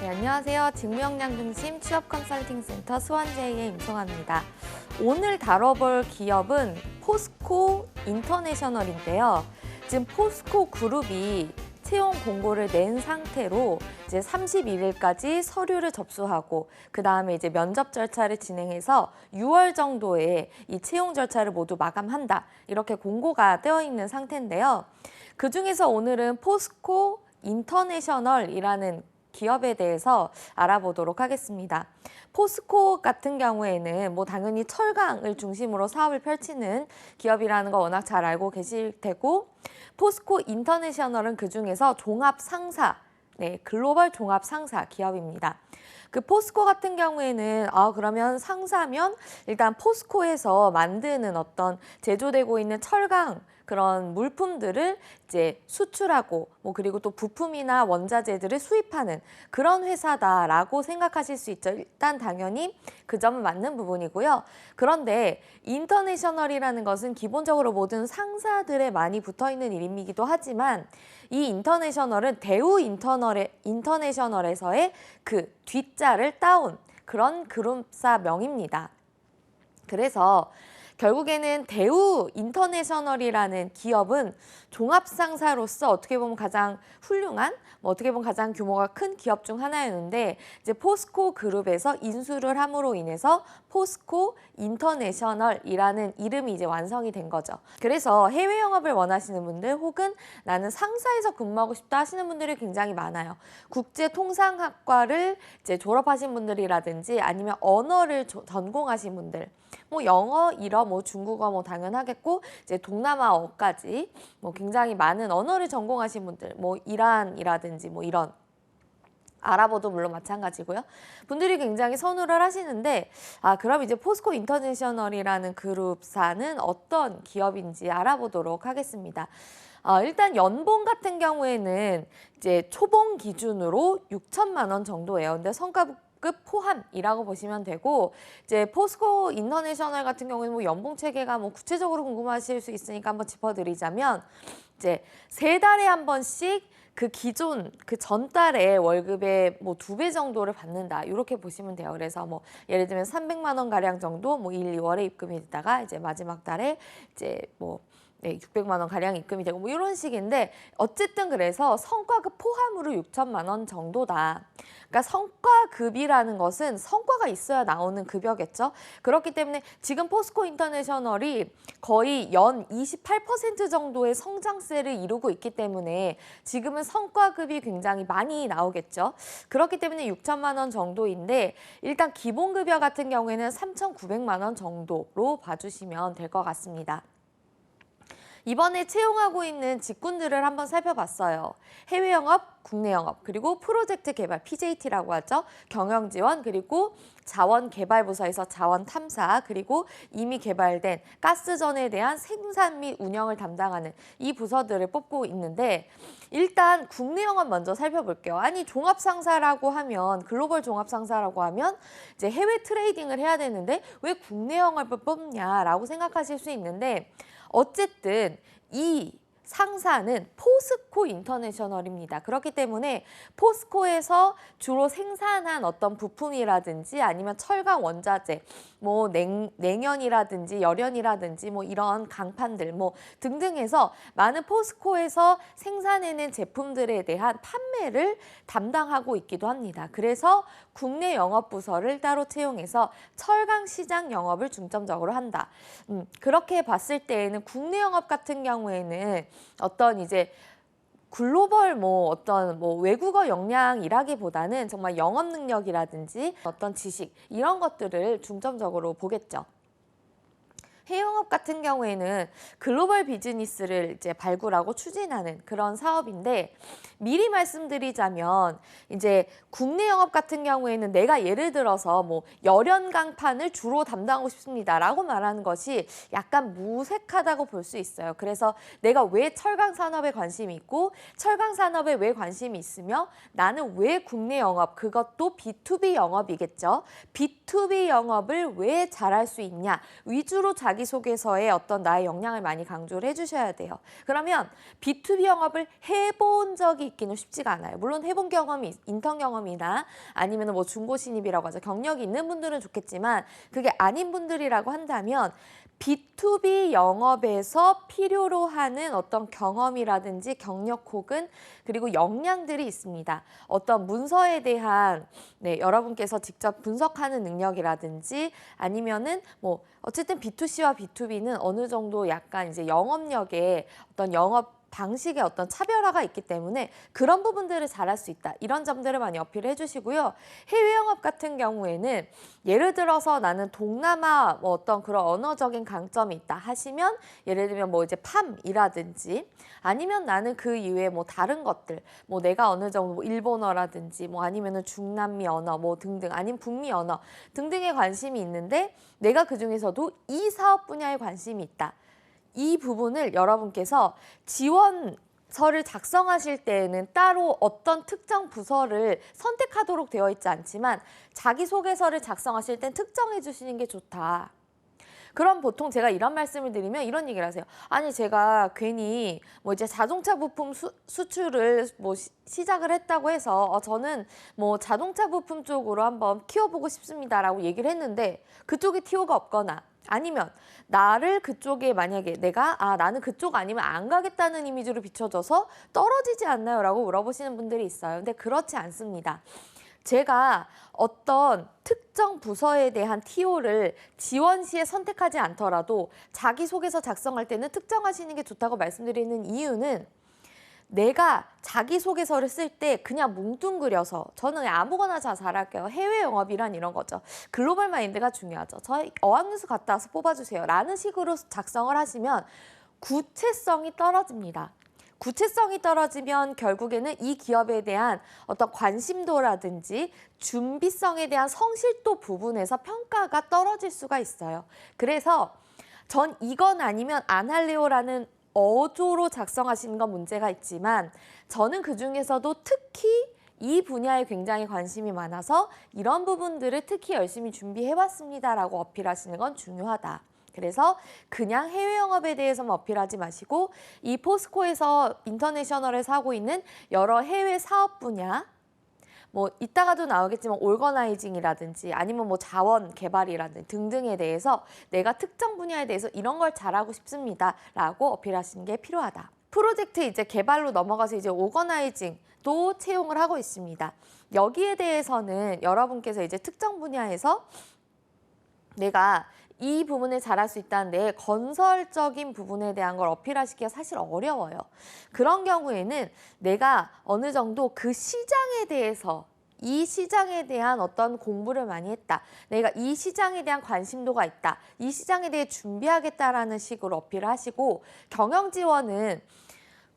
네, 안녕하세요. 직무역량 중심 취업 컨설팅 센터 수원제이의 임송아입니다. 오늘 다뤄볼 기업은 포스코 인터내셔널인데요. 지금 포스코 그룹이 채용 공고를 낸 상태로 이제 31일까지 서류를 접수하고 그 다음에 이제 면접 절차를 진행해서 6월 정도에 이 채용 절차를 모두 마감한다. 이렇게 공고가 되어 있는 상태인데요. 그중에서 오늘은 포스코 인터내셔널이라는 기업에 대해서 알아보도록 하겠습니다. 포스코 같은 경우에는 뭐 당연히 철강을 중심으로 사업을 펼치는 기업이라는 거 워낙 잘 알고 계실 테고, 포스코 인터내셔널은 그중에서 종합 상사, 글로벌 종합 상사 기업입니다. 그 포스코 같은 경우에는 그러면 상사면 일단 포스코에서 만드는 어떤 제조되고 있는 철강 그런 물품들을 이제 수출하고 그리고 또 부품이나 원자재들을 수입하는 그런 회사다라고 생각하실 수 있죠. 일단 당연히 그 점은 맞는 부분이고요. 그런데 인터내셔널이라는 것은 기본적으로 모든 상사들에 많이 붙어있는 이름이기도 하지만 이 인터내셔널은 대우 인터내셔널에서의 그 뒷자를 따온 그런 그룹사 명입니다. 그래서 결국에는 대우 인터내셔널이라는 기업은 종합상사로서 어떻게 보면 가장 훌륭한, 어떻게 보면 가장 규모가 큰 기업 중 하나였는데 이제 포스코 그룹에서 인수를 함으로 인해서 포스코 인터내셔널이라는 이름이 이제 완성이 된 거죠. 그래서 해외 영업을 원하시는 분들 혹은 나는 상사에서 근무하고 싶다 하시는 분들이 굉장히 많아요. 국제통상학과를 이제 졸업하신 분들이라든지 아니면 언어를 전공하신 분들, 영어, 일어, 중국어 당연하겠고 이제 동남아어까지 굉장히 많은 언어를 전공하신 분들, 이란이라든지 이런 아랍어도 물론 마찬가지고요. 분들이 굉장히 선호를 하시는데 그럼 이제 포스코 인터내셔널이라는 그룹사는 어떤 기업인지 알아보도록 하겠습니다. 일단 연봉 같은 경우에는 이제 초봉 기준으로 6천만 원 정도예요. 근데 성과급 포함이라고 보시면 되고, 이제 포스코 인터내셔널 같은 경우에는 연봉 체계가 구체적으로 궁금하실 수 있으니까 한번 짚어드리자면, 이제 3달에 한 번씩 그 기존 그 전달에 월급의 2배 정도를 받는다, 이렇게 보시면 돼요. 그래서 예를 들면 300만 원 가량 정도 1, 2월에 입금이 되다가 이제 마지막 달에 이제 600만 원 가량 입금이 되고 이런 식인데, 어쨌든 그래서 성과급 포함으로 6천만 원 정도다. 그러니까 성과급이라는 것은 성과가 있어야 나오는 급여겠죠. 그렇기 때문에 지금 포스코 인터내셔널이 거의 연 28% 정도의 성장세를 이루고 있기 때문에 지금은 성과급이 굉장히 많이 나오겠죠. 그렇기 때문에 6천만 원 정도인데, 일단 기본급여 같은 경우에는 3,900만 원 정도로 봐주시면 될 것 같습니다. 이번에 채용하고 있는 직군들을 한번 살펴봤어요. 해외 영업, 국내 영업, 그리고 프로젝트 개발, PJT라고 하죠. 경영 지원, 그리고 자원 개발 부서에서 자원 탐사, 그리고 이미 개발된 가스전에 대한 생산 및 운영을 담당하는 이 부서들을 뽑고 있는데, 일단 국내 영업 먼저 살펴볼게요. 아니, 종합상사라고 하면, 글로벌 종합상사라고 하면 이제 해외 트레이딩을 해야 되는데 왜 국내 영업을 뽑냐라고 생각하실 수 있는데, 어쨌든 이 상사는 포스코 인터내셔널입니다. 그렇기 때문에 포스코에서 주로 생산한 어떤 부품이라든지 아니면 철강 원자재, 냉연이라든지 열연이라든지 이런 강판들 등등 해서 많은 포스코에서 생산해낸 제품들에 대한 판매를 담당하고 있기도 합니다. 그래서 국내 영업 부서를 따로 채용해서 철강 시장 영업을 중점적으로 한다. 그렇게 봤을 때에는 국내 영업 같은 경우에는 어떤 이제 글로벌 외국어 역량이라기보다는 정말 영업 능력이라든지 어떤 지식 이런 것들을 중점적으로 보겠죠. 해외영업 같은 경우에는 글로벌 비즈니스를 이제 발굴하고 추진하는 그런 사업인데, 미리 말씀드리자면 이제 국내 영업 같은 경우에는 내가 예를 들어서 열연 강판을 주로 담당하고 싶습니다라고 말하는 것이 약간 무색하다고 볼 수 있어요. 그래서 내가 왜 철강 산업에 관심이 있고 철강 산업에 왜 관심이 있으며 나는 왜 국내 영업, 그것도 B2B 영업이겠죠. B2B 영업을 왜 잘할 수 있냐 위주로 자기 자기소개서에 어떤 나의 역량을 많이 강조를 해주셔야 돼요. 그러면 B2B 영업을 해본 적이 있기는 쉽지가 않아요. 물론 해본 경험이 인턴 경험이나 아니면 뭐 중고 신입이라고 하죠. 경력이 있는 분들은 좋겠지만 그게 아닌 분들이라고 한다면 B2B 영업에서 필요로 하는 어떤 경험이라든지 경력 혹은 그리고 역량들이 있습니다. 어떤 문서에 대한 여러분께서 직접 분석하는 능력이라든지 아니면은 뭐 어쨌든 B2C와 B2B는 어느 정도 약간 이제 영업력에 어떤 영업 방식의 어떤 차별화가 있기 때문에 그런 부분들을 잘할 수 있다. 이런 점들을 많이 어필을 해주시고요. 해외 영업 같은 경우에는 예를 들어서 나는 동남아 뭐 어떤 그런 언어적인 강점이 있다 하시면 예를 들면 뭐 이제 팜이라든지 아니면 나는 그 이외에 뭐 다른 것들 뭐 내가 어느 정도 뭐 일본어라든지 뭐 아니면은 중남미 언어 뭐 등등 아니면 북미 언어 등등에 관심이 있는데 내가 그 중에서도 이 사업 분야에 관심이 있다. 이 부분을 여러분께서 지원서를 작성하실 때에는 따로 어떤 특정 부서를 선택하도록 되어 있지 않지만 자기소개서를 작성하실 땐 특정해 주시는 게 좋다. 그럼 보통 제가 이런 말씀을 드리면 이런 얘기를 하세요. 아니 제가 괜히 뭐 이제 자동차 부품 수출을 뭐 시작을 했다고 해서 저는 뭐 자동차 부품 쪽으로 한번 키워보고 싶습니다라고 얘기를 했는데 그쪽에 티오가 없거나 아니면 나를 그쪽에 만약에 내가 나는 그쪽 아니면 안 가겠다는 이미지로 비춰져서 떨어지지 않나요? 라고 물어보시는 분들이 있어요. 근데 그렇지 않습니다. 제가 어떤 특정 부서에 대한 TO를 지원 시에 선택하지 않더라도 자기소개서 작성할 때는 특정하시는 게 좋다고 말씀드리는 이유는 내가 자기소개서를 쓸 때 그냥 뭉뚱그려서 저는 아무거나 다 잘할게요. 해외 영업이란 이런 거죠. 글로벌 마인드가 중요하죠. 저희 어학연수 갔다 와서 뽑아주세요. 라는 식으로 작성을 하시면 구체성이 떨어집니다. 구체성이 떨어지면 결국에는 이 기업에 대한 어떤 관심도라든지 준비성에 대한 성실도 부분에서 평가가 떨어질 수가 있어요. 그래서 전 이건 아니면 안 할래요라는 어조로 작성하시는 건 문제가 있지만 저는 그중에서도 특히 이 분야에 굉장히 관심이 많아서 이런 부분들을 특히 열심히 준비해왔습니다라고 어필하시는 건 중요하다. 그래서 그냥 해외 영업에 대해서만 어필하지 마시고 이 포스코에서 인터내셔널에서 하고 있는 여러 해외 사업 분야 뭐 이따가도 나오겠지만 올거나이징이라든지 아니면 뭐 자원 개발이라든지 등등에 대해서 내가 특정 분야에 대해서 이런 걸 잘하고 싶습니다라고 어필하시는 게 필요하다. 프로젝트 이제 개발로 넘어가서 이제 오거나이징도 채용을 하고 있습니다. 여기에 대해서는 여러분께서 이제 특정 분야에서 내가 이 부분을 잘할 수 있다는데 건설적인 부분에 대한 걸 어필하시기가 사실 어려워요. 그런 경우에는 내가 어느 정도 그 시장에 대해서 이 시장에 대한 어떤 공부를 많이 했다. 내가 이 시장에 대한 관심도가 있다. 이 시장에 대해 준비하겠다라는 식으로 어필을 하시고 경영 지원은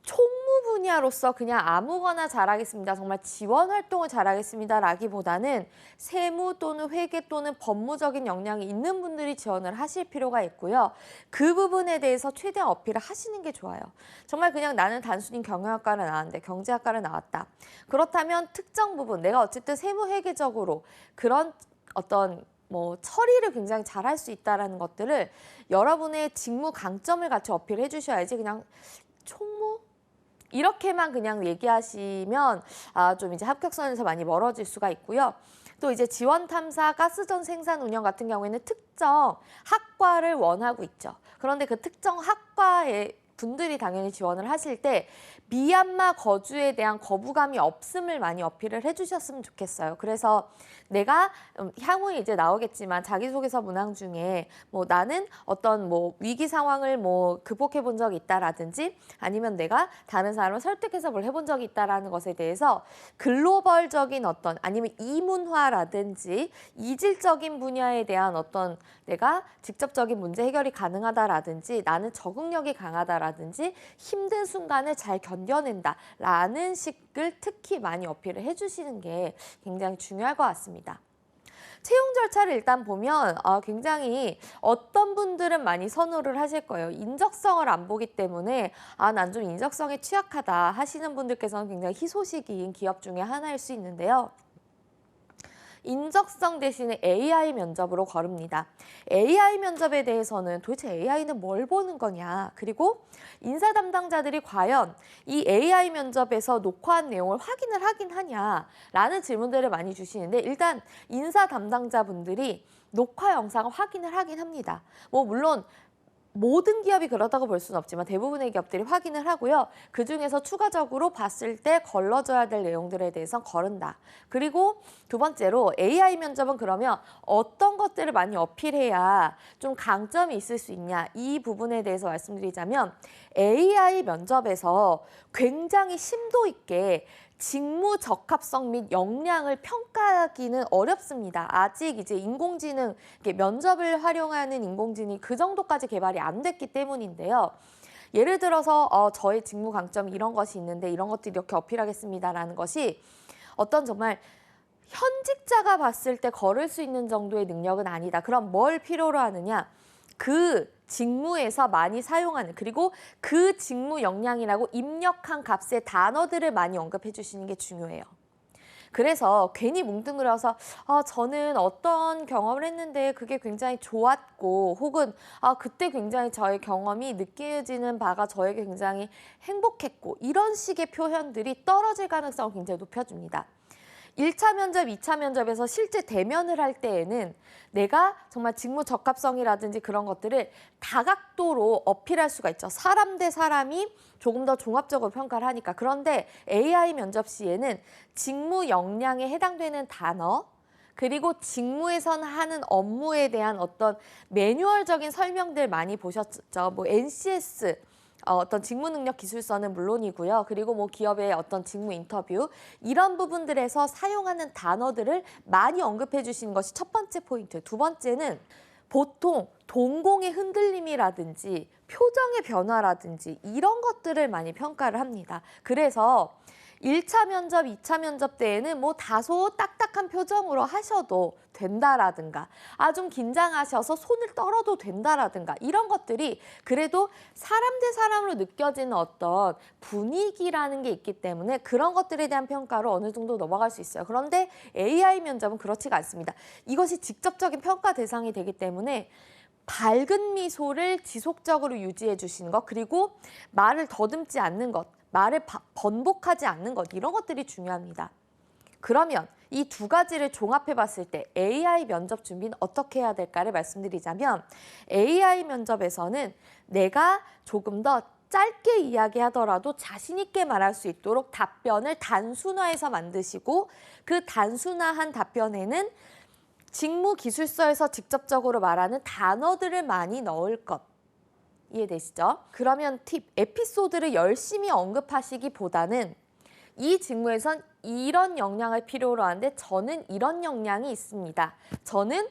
총무 분야로서 그냥 아무거나 잘하겠습니다. 정말 지원 활동을 잘하겠습니다. 라기보다는 세무 또는 회계 또는 법무적인 역량이 있는 분들이 지원을 하실 필요가 있고요. 그 부분에 대해서 최대한 어필을 하시는 게 좋아요. 정말 그냥 나는 단순히 경영학과를 나왔는데 경제학과를 나왔다. 그렇다면 특정 부분, 내가 어쨌든 세무 회계적으로 그런 어떤 뭐 처리를 굉장히 잘할 수 있다는 것들을 여러분의 직무 강점을 같이 어필해 주셔야지 그냥 총무? 이렇게만 그냥 얘기하시면 좀 이제 합격선에서 많이 멀어질 수가 있고요. 또 이제 지원 탐사, 가스전 생산 운영 같은 경우에는 특정 학과를 원하고 있죠. 그런데 그 특정 학과에 분들이 당연히 지원을 하실 때 미얀마 거주에 대한 거부감이 없음을 많이 어필을 해주셨으면 좋겠어요. 그래서 내가 향후에 이제 나오겠지만 자기소개서 문항 중에 뭐 나는 어떤 뭐 위기 상황을 뭐 극복해 본 적이 있다라든지 아니면 내가 다른 사람을 설득해서 뭘 해본 적이 있다라는 것에 대해서 글로벌적인 어떤 아니면 이문화라든지 이질적인 분야에 대한 어떤 내가 직접적인 문제 해결이 가능하다라든지 나는 적응력이 강하다라든지 힘든 순간을 잘 견뎌낸다라는 식을 특히 많이 어필을 해주시는 게 굉장히 중요할 것 같습니다. 채용 절차를 일단 보면 굉장히 어떤 분들은 많이 선호를 하실 거예요. 인적성을 안 보기 때문에 난 좀 인적성에 취약하다 하시는 분들께서는 굉장히 희소식인 기업 중에 하나일 수 있는데요. 인적성 대신에 AI 면접으로 거릅니다. AI 면접에 대해서는 도대체 AI는 뭘 보는 거냐, 그리고 인사 담당자들이 과연 이 AI 면접에서 녹화한 내용을 확인을 하긴 하냐라는 질문들을 많이 주시는데, 일단 인사 담당자분들이 녹화 영상을 확인을 하긴 합니다. 뭐 물론 모든 기업이 그렇다고 볼 수는 없지만 대부분의 기업들이 확인을 하고요. 그중에서 추가적으로 봤을 때 걸러져야 될 내용들에 대해서 거른다. 그리고 두 번째로 AI 면접은 그러면 어떤 것들을 많이 어필해야 좀 강점이 있을 수 있냐, 이 부분에 대해서 말씀드리자면 AI 면접에서 굉장히 심도 있게 직무 적합성 및 역량을 평가하기는 어렵습니다. 아직 이제 인공지능, 면접을 활용하는 인공지능이 그 정도까지 개발이 안 됐기 때문인데요. 예를 들어서 저의 직무 강점 이런 것이 있는데 이런 것들 이렇게 어필하겠습니다라는 것이 어떤 정말 현직자가 봤을 때 걸을 수 있는 정도의 능력은 아니다. 그럼 뭘 필요로 하느냐? 그 직무에서 많이 사용하는, 그리고 그 직무 역량이라고 입력한 값의 단어들을 많이 언급해 주시는 게 중요해요. 그래서 괜히 뭉뚱그려서 저는 어떤 경험을 했는데 그게 굉장히 좋았고, 혹은 그때 굉장히 저의 경험이 느껴지는 바가 저에게 굉장히 행복했고, 이런 식의 표현들이 떨어질 가능성을 굉장히 높여줍니다. 1차 면접, 2차 면접에서 실제 대면을 할 때에는 내가 정말 직무 적합성이라든지 그런 것들을 다각도로 어필할 수가 있죠. 사람 대 사람이 조금 더 종합적으로 평가를 하니까. 그런데 AI 면접 시에는 직무 역량에 해당되는 단어, 그리고 직무에선 하는 업무에 대한 어떤 매뉴얼적인 설명들 많이 보셨죠. 뭐 NCS, 어떤 직무 능력 기술서는 물론이고요. 그리고 뭐 기업의 어떤 직무 인터뷰, 이런 부분들에서 사용하는 단어들을 많이 언급해 주시는 것이 첫 번째 포인트. 두 번째는 보통 동공의 흔들림이라든지 표정의 변화라든지 이런 것들을 많이 평가를 합니다. 그래서 1차 면접, 2차 면접 때에는 뭐 다소 딱딱한 표정으로 하셔도 된다라든가, 좀 긴장하셔서 손을 떨어도 된다라든가, 이런 것들이 그래도 사람 대 사람으로 느껴지는 어떤 분위기라는 게 있기 때문에 그런 것들에 대한 평가로 어느 정도 넘어갈 수 있어요. 그런데 AI 면접은 그렇지가 않습니다. 이것이 직접적인 평가 대상이 되기 때문에 밝은 미소를 지속적으로 유지해 주시는 것, 그리고 말을 더듬지 않는 것, 말을 번복하지 않는 것, 이런 것들이 중요합니다. 그러면 이 두 가지를 종합해 봤을 때 AI 면접 준비는 어떻게 해야 될까를 말씀드리자면, AI 면접에서는 내가 조금 더 짧게 이야기하더라도 자신 있게 말할 수 있도록 답변을 단순화해서 만드시고, 그 단순화한 답변에는 직무 기술서에서 직접적으로 말하는 단어들을 많이 넣을 것. 이해되시죠? 그러면 팁, 에피소드를 열심히 언급하시기보다는 이 직무에선 이런 역량을 필요로 하는데 저는 이런 역량이 있습니다. 저는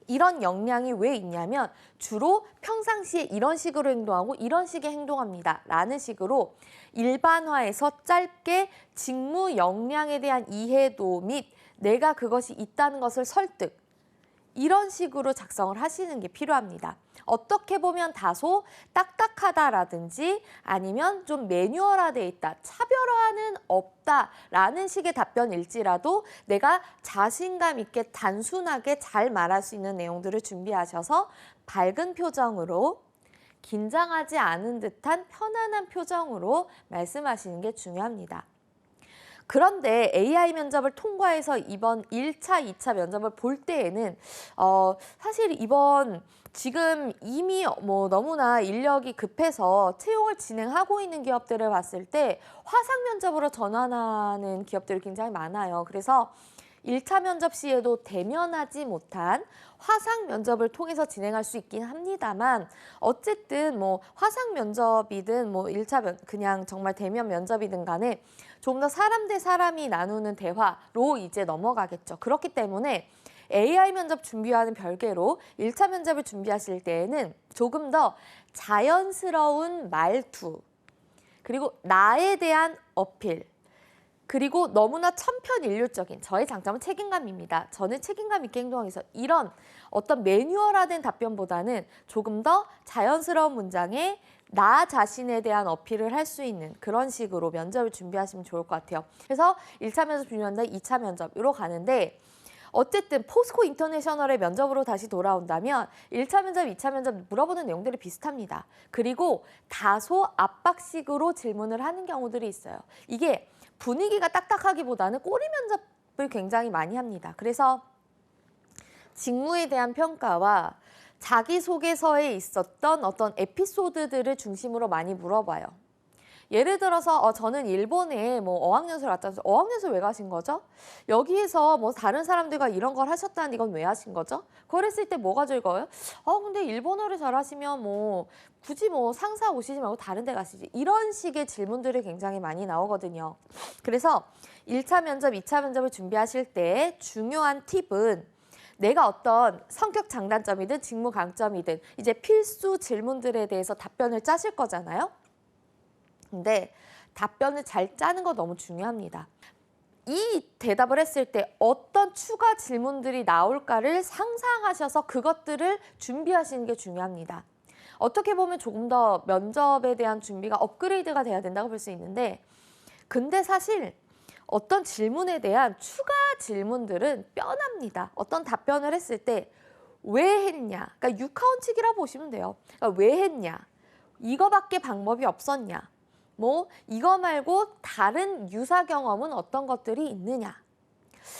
이런 역량이 왜 있냐면 주로 평상시에 이런 식으로 행동하고 이런 식의 행동합니다. 라는 식으로 일반화해서 짧게 직무 역량에 대한 이해도 및 내가 그것이 있다는 것을 설득, 이런 식으로 작성을 하시는 게 필요합니다. 어떻게 보면 다소 딱딱하다라든지 아니면 좀 매뉴얼화되어 있다, 차별화는 없다라는 식의 답변일지라도 내가 자신감 있게 단순하게 잘 말할 수 있는 내용들을 준비하셔서 밝은 표정으로, 긴장하지 않은 듯한 편안한 표정으로 말씀하시는 게 중요합니다. 그런데 AI 면접을 통과해서 이번 1차, 2차 면접을 볼 때에는 사실 이번 지금 이미 뭐 너무나 인력이 급해서 채용을 진행하고 있는 기업들을 봤을 때 화상 면접으로 전환하는 기업들이 굉장히 많아요. 그래서 1차 면접 시에도 대면하지 못한 화상 면접을 통해서 진행할 수 있긴 합니다만, 어쨌든 뭐 화상 면접이든 뭐 1차 그냥 정말 대면 면접이든 간에 좀 더 사람 대 사람이 나누는 대화로 이제 넘어가겠죠. 그렇기 때문에 AI 면접 준비와는 별개로 1차 면접을 준비하실 때에는 조금 더 자연스러운 말투, 그리고 나에 대한 어필, 그리고 너무나 천편일률적인, 저의 장점은 책임감입니다. 저는 책임감 있게 행동하기 위해서 이런 어떤 매뉴얼화된 답변보다는 조금 더 자연스러운 문장에 나 자신에 대한 어필을 할 수 있는 그런 식으로 면접을 준비하시면 좋을 것 같아요. 그래서 1차 면접 준비한다, 2차 면접으로 가는데 어쨌든 포스코 인터내셔널의 면접으로 다시 돌아온다면 1차 면접, 2차 면접 물어보는 내용들이 비슷합니다. 그리고 다소 압박식으로 질문을 하는 경우들이 있어요. 이게 분위기가 딱딱하기보다는 꼬리 면접을 굉장히 많이 합니다. 그래서 직무에 대한 평가와 자기소개서에 있었던 어떤 에피소드들을 중심으로 많이 물어봐요. 예를 들어서 저는 일본에 뭐 어학연수를 갔다 와서 어학연수 왜 가신 거죠? 여기에서 뭐 다른 사람들과 이런 걸 하셨다는 이건 왜 하신 거죠? 그걸 했을 때 뭐가 즐거워요? 근데 일본어를 잘하시면 뭐 굳이 뭐 상사 오시지 말고 다른 데 가시지. 이런 식의 질문들이 굉장히 많이 나오거든요. 그래서 1차 면접, 2차 면접을 준비하실 때 중요한 팁은 내가 어떤 성격 장단점이든 직무 강점이든 이제 필수 질문들에 대해서 답변을 짜실 거잖아요. 근데 답변을 잘 짜는 거 너무 중요합니다. 이 대답을 했을 때 어떤 추가 질문들이 나올까를 상상하셔서 그것들을 준비하시는 게 중요합니다. 어떻게 보면 조금 더 면접에 대한 준비가 업그레이드가 돼야 된다고 볼 수 있는데 근데 사실 어떤 질문에 대한 추가 질문들은 뼈납니다. 어떤 답변을 했을 때 왜 했냐? 그러니까 육하원칙이라 보시면 돼요. 그러니까 왜 했냐? 이거밖에 방법이 없었냐? 뭐 이거 말고 다른 유사 경험은 어떤 것들이 있느냐?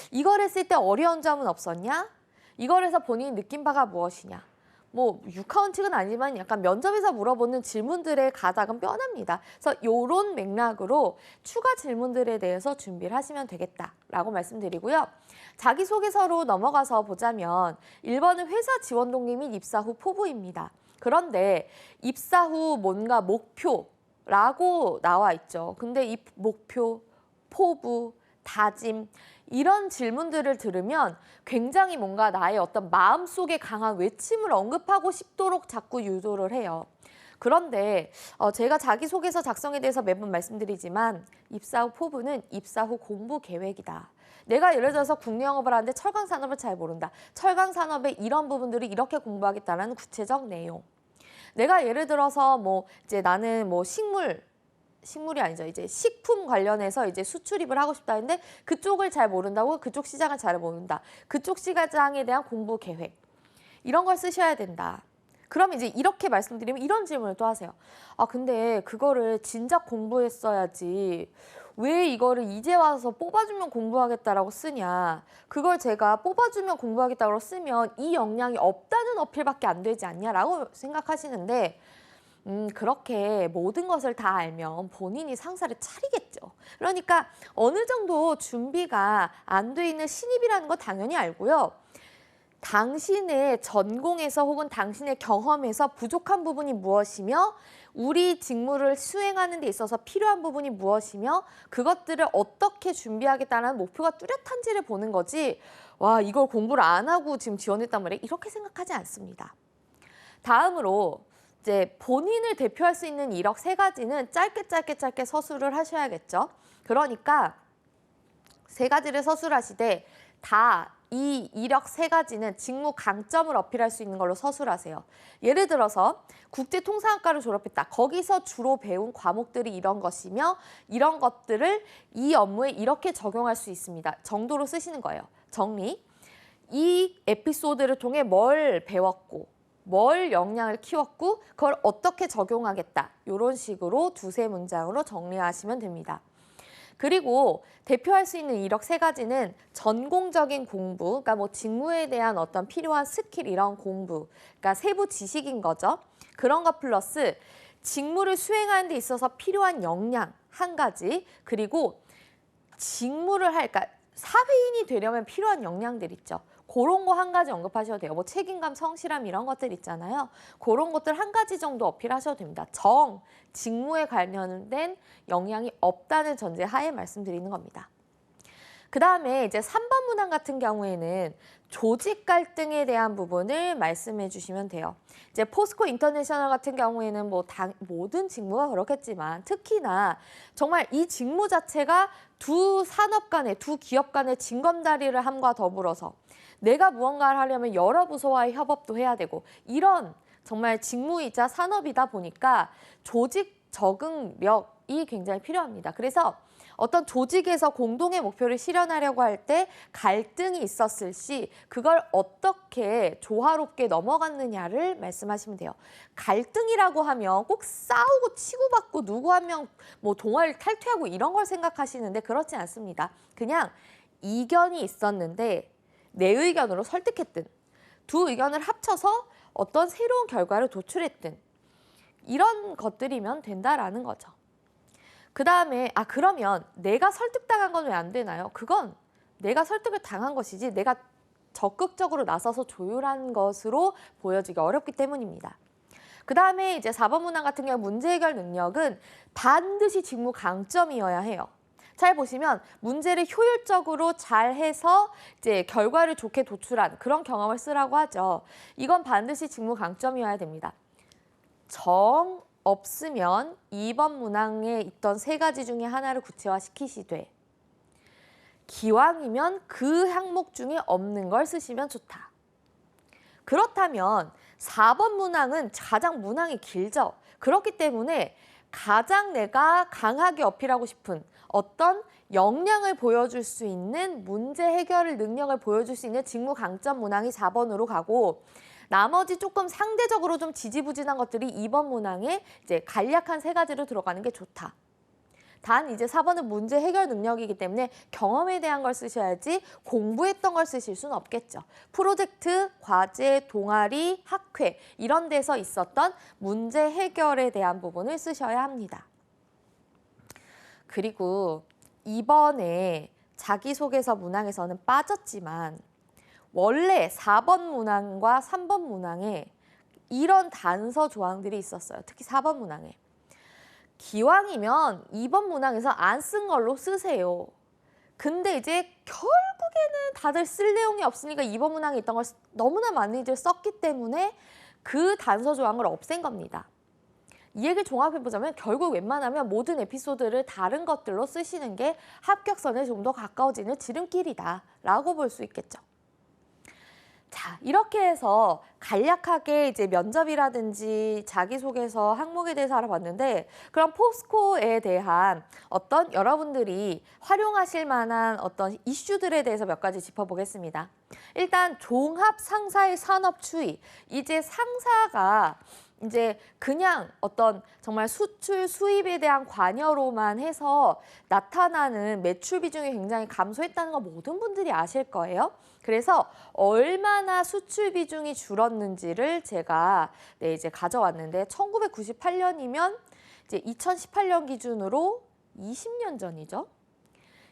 이걸 했을 때 어려운 점은 없었냐? 이걸 해서 본인이 느낀 바가 무엇이냐? 뭐 육하원칙은 아니지만 약간 면접에서 물어보는 질문들의 가닥은 뼈납니다. 그래서 이런 맥락으로 추가 질문들에 대해서 준비를 하시면 되겠다라고 말씀드리고요. 자기소개서로 넘어가서 보자면 1번은 회사 지원 동기 및 입사 후 포부입니다. 그런데 입사 후 뭔가 목표라고 나와 있죠. 근데 이 목표, 포부, 다짐 이런 질문들을 들으면 굉장히 뭔가 나의 어떤 마음속에 강한 외침을 언급하고 싶도록 자꾸 유도를 해요. 그런데 제가 자기소개서 작성에 대해서 매번 말씀드리지만 입사 후 포부는 입사 후 공부 계획이다. 내가 예를 들어서 국내 영업을 하는데 철강 산업을 잘 모른다. 철강 산업의 이런 부분들을 이렇게 공부하겠다라는 구체적 내용. 내가 예를 들어서 뭐 이제 나는 뭐 식물이 아니죠. 이제 식품 관련해서 이제 수출입을 하고 싶다 했는데 그쪽을 잘 모른다고 그쪽 시장을 잘 모른다. 그쪽 시장에 대한 공부 계획. 이런 걸 쓰셔야 된다. 그럼 이제 이렇게 말씀드리면 이런 질문을 또 하세요. 근데 그거를 진작 공부했어야지. 왜 이거를 이제 와서 뽑아주면 공부하겠다라고 쓰냐. 그걸 제가 뽑아주면 공부하겠다고 쓰면 이 역량이 없다는 어필밖에 안 되지 않냐라고 생각하시는데 그렇게 모든 것을 다 알면 본인이 상사를 차리겠죠. 그러니까 어느 정도 준비가 안 돼 있는 신입이라는 거 당연히 알고요. 당신의 전공에서 혹은 당신의 경험에서 부족한 부분이 무엇이며 우리 직무를 수행하는 데 있어서 필요한 부분이 무엇이며 그것들을 어떻게 준비하겠다는 목표가 뚜렷한지를 보는 거지 와 이걸 공부를 안 하고 지금 지원했단 말이에요. 이렇게 생각하지 않습니다. 다음으로 이제 본인을 대표할 수 있는 이력 3가지는 짧게 서술을 하셔야겠죠. 그러니까 3가지를 서술하시되 다 이 이력 3가지는 직무 강점을 어필할 수 있는 걸로 서술하세요. 예를 들어서 국제통상학과를 졸업했다. 거기서 주로 배운 과목들이 이런 것이며 이런 것들을 이 업무에 이렇게 적용할 수 있습니다. 정도로 쓰시는 거예요. 정리. 이 에피소드를 통해 뭘 배웠고 뭘 역량을 키웠고 그걸 어떻게 적용하겠다. 이런 식으로 2-3문장으로 정리하시면 됩니다. 그리고 대표할 수 있는 이력 3가지는 전공적인 공부, 그러니까 뭐 직무에 대한 어떤 필요한 스킬 이런 공부, 그러니까 세부 지식인 거죠. 그런 것 플러스 직무를 수행하는 데 있어서 필요한 역량 1가지, 그리고 직무를 그러니까 사회인이 되려면 필요한 역량들 있죠. 그런 거 1가지 언급하셔도 돼요. 뭐 책임감, 성실함 이런 것들 있잖아요. 그런 것들 1가지 정도 어필하셔도 됩니다. 직무에 관련된 역량이 없다는 전제 하에 말씀드리는 겁니다. 그 다음에 이제 3번 문항 같은 경우에는 조직 갈등에 대한 부분을 말씀해 주시면 돼요. 이제 포스코 인터내셔널 같은 경우에는 뭐 모든 직무가 그렇겠지만 특히나 정말 이 직무 자체가 두 산업 간의, 두 기업 간의 징검다리를 함과 더불어서 내가 무언가를 하려면 여러 부서와의 협업도 해야 되고 이런 정말 직무이자 산업이다 보니까 조직 적응력이 굉장히 필요합니다. 그래서 어떤 조직에서 공동의 목표를 실현하려고 할 때 갈등이 있었을 시 그걸 어떻게 조화롭게 넘어갔느냐를 말씀하시면 돼요. 갈등이라고 하면 꼭 싸우고 치고받고 누구 한 명 뭐 동아리를 탈퇴하고 이런 걸 생각하시는데 그렇지 않습니다. 그냥 이견이 있었는데 내 의견으로 설득했든 두 의견을 합쳐서 어떤 새로운 결과를 도출했든 이런 것들이면 된다라는 거죠. 그 다음에 그러면 내가 설득당한 건 왜 안 되나요? 그건 내가 설득을 당한 것이지 내가 적극적으로 나서서 조율한 것으로 보여지기 어렵기 때문입니다. 그 다음에 이제 4번 문항 같은 경우 문제 해결 능력은 반드시 직무 강점이어야 해요. 잘 보시면 문제를 효율적으로 잘 해서 이제 결과를 좋게 도출한 그런 경험을 쓰라고 하죠. 이건 반드시 직무 강점이어야 됩니다. 정 없으면 2번 문항에 있던 세 가지 중에 하나를 구체화시키시되 기왕이면 그 항목 중에 없는 걸 쓰시면 좋다. 그렇다면 4번 문항은 가장 문항이 길죠. 그렇기 때문에 가장 내가 강하게 어필하고 싶은 어떤 역량을 보여줄 수 있는 문제 해결 능력을 보여줄 수 있는 직무 강점 문항이 4번으로 가고 나머지 조금 상대적으로 좀 지지부진한 것들이 2번 문항에 이제 간략한 세 가지로 들어가는 게 좋다. 단 이제 4번은 문제 해결 능력이기 때문에 경험에 대한 걸 쓰셔야지 공부했던 걸 쓰실 수는 없겠죠. 프로젝트, 과제, 동아리, 학회 이런 데서 있었던 문제 해결에 대한 부분을 쓰셔야 합니다. 그리고 이번에 자기소개서 문항에서는 빠졌지만 원래 4번 문항과 3번 문항에 이런 단서 조항들이 있었어요. 특히 4번 문항에. 기왕이면 2번 문항에서 안 쓴 걸로 쓰세요. 근데 이제 결국에는 다들 쓸 내용이 없으니까 2번 문항에 있던 걸 너무나 많이들 썼기 때문에 그 단서 조항을 없앤 겁니다. 이 얘기를 종합해보자면 결국 웬만하면 모든 에피소드를 다른 것들로 쓰시는 게 합격선에 좀 더 가까워지는 지름길이다라고 볼 수 있겠죠. 자, 이렇게 해서 간략하게 이제 면접이라든지 자기소개서 항목에 대해서 알아봤는데 그럼 포스코에 대한 어떤 여러분들이 활용하실 만한 어떤 이슈들에 대해서 몇 가지 짚어보겠습니다. 일단 종합 상사의 산업 추이. 이제 상사가 이제 그냥 어떤 정말 수출 수입에 대한 관여로만 해서 나타나는 매출 비중이 굉장히 감소했다는 거 모든 분들이 아실 거예요. 그래서 얼마나 수출 비중이 줄었는지를 제가 이제 가져왔는데 1998년이면 이제 2018년 기준으로 20년 전이죠.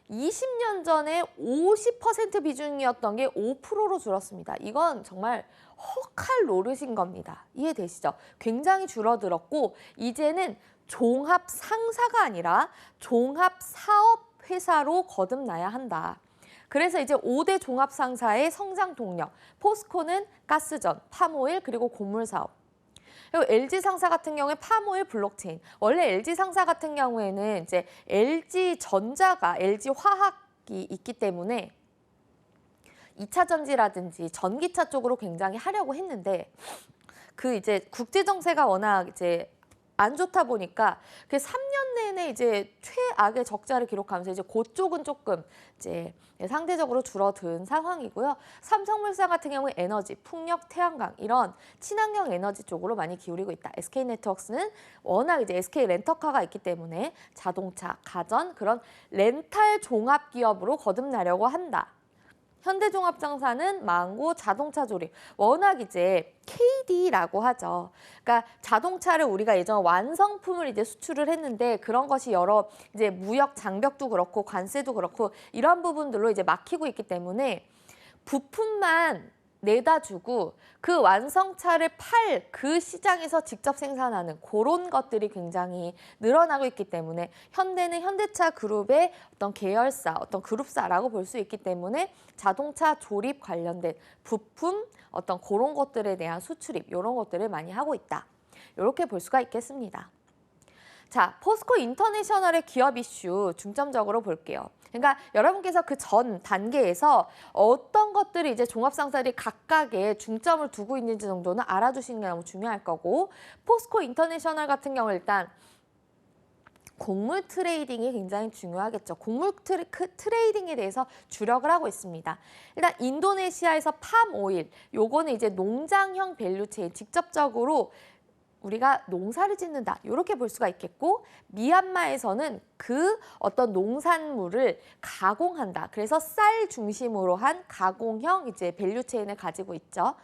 20년 전에 50% 비중이었던 게 5%로 줄었습니다. 이건 정말 헉할 노릇인 겁니다. 이해되시죠? 굉장히 줄어들었고 이제는 종합 상사가 아니라 종합 사업 회사로 거듭나야 한다. 그래서 이제 5대 종합 상사의 성장 동력, 포스코는 가스전, 팜오일 그리고 곡물 사업. 그리고 LG 상사 같은 경우에 팜오일 블록체인. 원래 LG 상사 같은 경우에는 이제 LG 전자가 LG 화학이 있기 때문에 2차 전지라든지 전기차 쪽으로 굉장히 하려고 했는데 그 이제 국제 정세가 워낙 이제 안 좋다 보니까 그 3년 내내 이제 최악의 적자를 기록하면서 이제 그쪽은 조금 이제 상대적으로 줄어든 상황이고요. 삼성물산 같은 경우에 에너지, 풍력, 태양광 이런 친환경 에너지 쪽으로 많이 기울이고 있다. SK네트워크스는 워낙 이제 SK 렌터카가 있기 때문에 자동차, 가전 그런 렌탈 종합 기업으로 거듭나려고 한다. 현대종합장사는 망고 자동차 조립. 워낙 이제 KD라고 하죠. 그러니까 자동차를 우리가 예전 완성품을 이제 수출을 했는데 그런 것이 여러 이제 무역 장벽도 그렇고 관세도 그렇고 이런 부분들로 이제 막히고 있기 때문에 부품만 내다 주고 그 완성차를 팔 그 시장에서 직접 생산하는 그런 것들이 굉장히 늘어나고 있기 때문에 현대는 현대차 그룹의 어떤 계열사, 어떤 그룹사라고 볼 수 있기 때문에 자동차 조립 관련된 부품, 어떤 그런 것들에 대한 수출입 이런 것들을 많이 하고 있다. 이렇게 볼 수가 있겠습니다. 자, 포스코 인터내셔널의 기업 이슈 중점적으로 볼게요. 그러니까 여러분께서 그 전 단계에서 어떤 것들이 이제 종합상사들이 각각의 중점을 두고 있는지 정도는 알아두시는 게 너무 중요할 거고 포스코 인터내셔널 같은 경우 일단 곡물 트레이딩이 굉장히 중요하겠죠. 곡물 트레이딩에 대해서 주력을 하고 있습니다. 일단 인도네시아에서 팜 오일, 요거는 이제 농장형 밸류체인, 직접적으로 우리가 농사를 짓는다, 이렇게 볼 수가 있겠고, 미얀마에서는 그 어떤 농산물을 가공한다. 그래서 쌀 중심으로 한 가공형 이제 밸류체인을 가지고 있죠.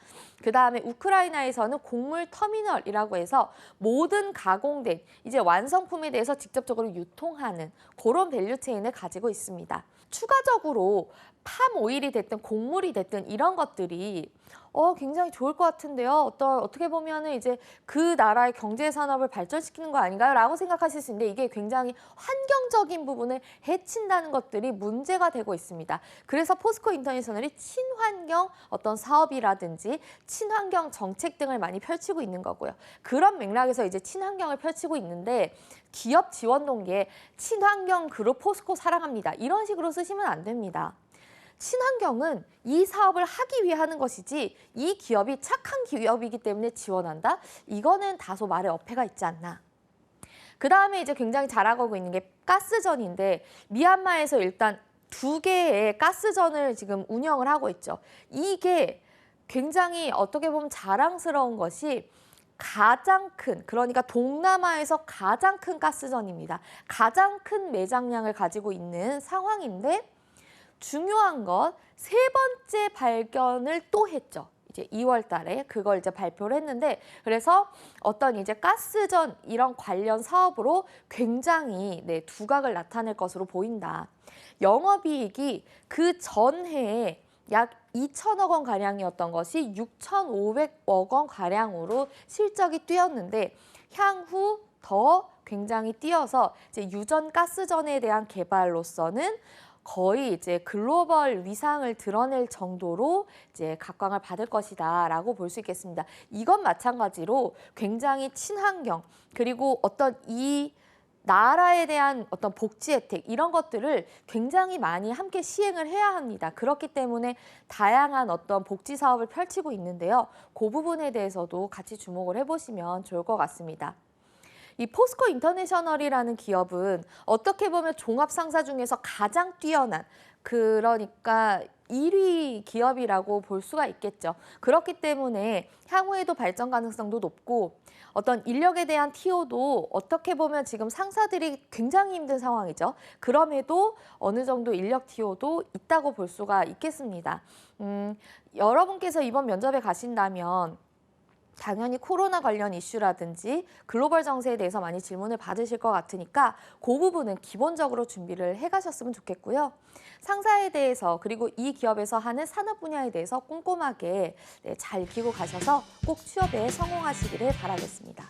그 다음에 우크라이나에서는 곡물 터미널이라고 해서 모든 가공된 이제 완성품에 대해서 직접적으로 유통하는 그런 밸류체인을 가지고 있습니다. 추가적으로 팜 오일이 됐든 곡물이 됐든 이런 것들이 굉장히 좋을 것 같은데요. 어떻게 보면은 이제 그 나라의 경제 산업을 발전시키는 거 아닌가요? 라고 생각하실 수 있는데, 이게 굉장히 환경적인 부분을 해친다는 것들이 문제가 되고 있습니다. 그래서 포스코 인터내셔널이 친환경 어떤 사업이라든지 친환경 정책 등을 많이 펼치고 있는 거고요. 그런 맥락에서 이제 친환경을 펼치고 있는데, 기업 지원 동기에 친환경 그룹 포스코 사랑합니다, 이런 식으로 쓰시면 안 됩니다. 친환경은 이 사업을 하기 위해 하는 것이지, 이 기업이 착한 기업이기 때문에 지원한다? 이거는 다소 말에 어폐가 있지 않나. 그 다음에 이제 굉장히 잘하고 있는 게 가스전인데, 미얀마에서 일단 2개의 가스전을 지금 운영을 하고 있죠. 이게 굉장히 어떻게 보면 자랑스러운 것이, 가장 큰, 그러니까 동남아에서 가장 큰 가스전입니다. 가장 큰 매장량을 가지고 있는 상황인데, 중요한 건 3번째 발견을 또 했죠. 이제 2월 달에 그걸 이제 발표를 했는데, 그래서 어떤 이제 가스전 이런 관련 사업으로 굉장히 두각을 나타낼 것으로 보인다. 영업이익이 그 전해에 약 2천억 원 가량이었던 것이 6,500억 원 가량으로 실적이 뛰었는데, 향후 더 굉장히 뛰어서 이제 유전 가스전에 대한 개발로서는 거의 이제 글로벌 위상을 드러낼 정도로 이제 각광을 받을 것이다라고 볼 수 있겠습니다. 이건 마찬가지로 굉장히 친환경, 그리고 어떤 이 나라에 대한 어떤 복지 혜택, 이런 것들을 굉장히 많이 함께 시행을 해야 합니다. 그렇기 때문에 다양한 어떤 복지 사업을 펼치고 있는데요. 그 부분에 대해서도 같이 주목을 해보시면 좋을 것 같습니다. 이 포스코 인터내셔널이라는 기업은 어떻게 보면 종합상사 중에서 가장 뛰어난, 그러니까 1위 기업이라고 볼 수가 있겠죠. 그렇기 때문에 향후에도 발전 가능성도 높고, 어떤 인력에 대한 티오도 어떻게 보면 지금 상사들이 굉장히 힘든 상황이죠. 그럼에도 어느 정도 인력 티오도 있다고 볼 수가 있겠습니다. 여러분께서 이번 면접에 가신다면 당연히 코로나 관련 이슈라든지 글로벌 정세에 대해서 많이 질문을 받으실 것 같으니까 그 부분은 기본적으로 준비를 해가셨으면 좋겠고요. 상사에 대해서, 그리고 이 기업에서 하는 산업 분야에 대해서 꼼꼼하게 잘 익히고 가셔서 꼭 취업에 성공하시기를 바라겠습니다.